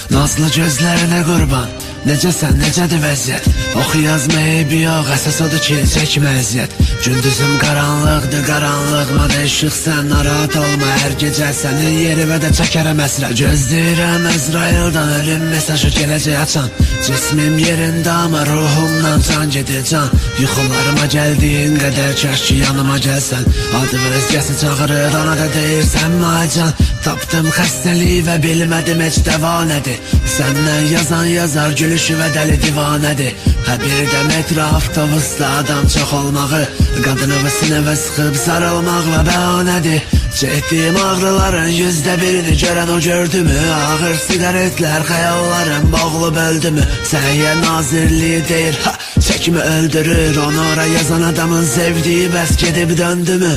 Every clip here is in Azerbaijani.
Nazlı gözlərine qurban, necəsən, necədir vəziyyət? Oxu yazmayı bir yox, əsas odur ki, çəkmə əziyyət. Gündüzüm qaranlıqdır, qaranlığıma da işıqsən, narahat olma, hər gecə sənin yerimə də çəkərəm əsrə. Gözləyirəm Əzraildən ölüm mesajı gələcək açan. Cismim yerində amma ruhumdan can gedir can. Yuxularıma gəldiyin qədər kaş ki yanıma gəlsən. Adım özgəsi çağırır, ona da deyirsən macan. Tapdım xəstəliyi və bilmədim heç dəva nədir. Səndən yazan yazar, gülüşü və dəli divanədir. Bir metro avtobusda adam çox olmağı, qadınımı sinəvə sıxıb sarılmaq və bəhanədir. Çəkdiyim ağrıların %1'ini görən o gördü mü? Ağır sigaretlər xəyallarım boğulub öldü mü? Səhiyyə nazirliyi deyir, ha, çəkimi öldürür. Onu ora yazan adamın sevdiyi bəs gedib döndü mü?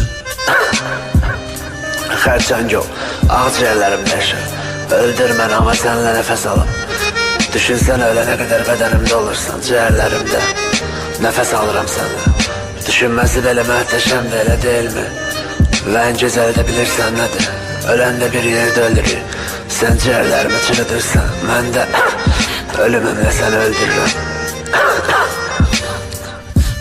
Xərçəng ol, ağciyərlərim yaşır. Öldür mən ama sənlə nəfəs alım. Düşünsən ölənə qədər bədənimdə olursan, ciyərlərimdə nəfəs alıram sənlə. Düşünməsi belə möhtəşəmdir, elə deyilmi? Və ən gözəli də bilirsən nədir? Ölən də bir yerdə ölürük. Sən ciyərlərimi çürüdürsən, mən də ölümümlə səni öldürürəm.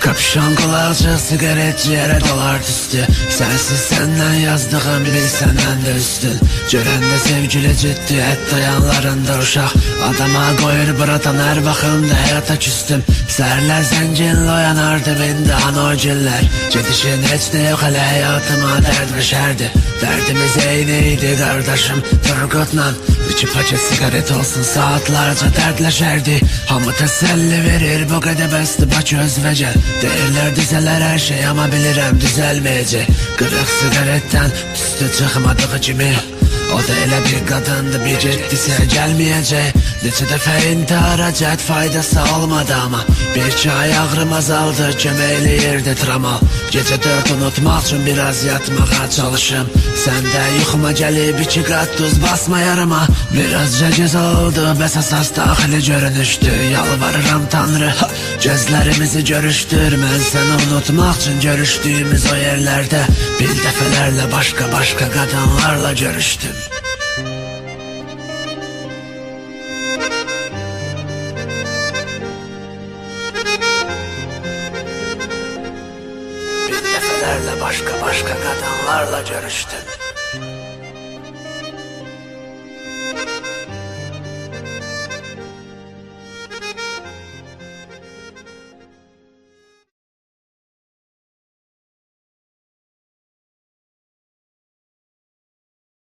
Kapşon kulağcıq, sigaret ciyərə dolar tüstü. Sənsiz səndən yazdığım bil səndən də üstün. Görəndə sevgili ciddi, hətta yanlarında uşaq. Adama qoyur buradan hər baxımda həyata küstüm. Səhərlər zənginlə oyanardım indi ana o günlər. Gedişin heç də yox hələ həyatıma dərd və şərdi. Dərdimiz eyni idi qardaşım Turqutla. 2 paket sigaret olsun saatlarca dərdləşərdi. Hamı təsəlli verir bu qədər bəsdir bak öz və gəl. Deyirlər düzələr hər şey amma bilirəm düzəlməyəcək. Qırıq sigaretdən tüstü çıxmadığı kimi o da elə bir qadındı, bir getdisə gəlməyəcək. Neçə dəfə intihara cəhd faydası olmadı amma bir iki ay ağrım azaldı, köməkləyirdi tramal. Gecə 4 unutmaq üçün biraz yatmağa çalışım. Səndə yuxuma gəlib 2 qat duz basma yarıma. Birazca göz oldu, bəs əsas daxili görünüşdü. Yalvarıram Tanrı, gözlərimizi görüşdür. Mən səni unutmaq üçün görüşdüyümüz o yerlərdə bir dəfələrlə başqa qadınlarla görüşdüm. Bir dəfələrlə başqa qadınlarla görüşdüm.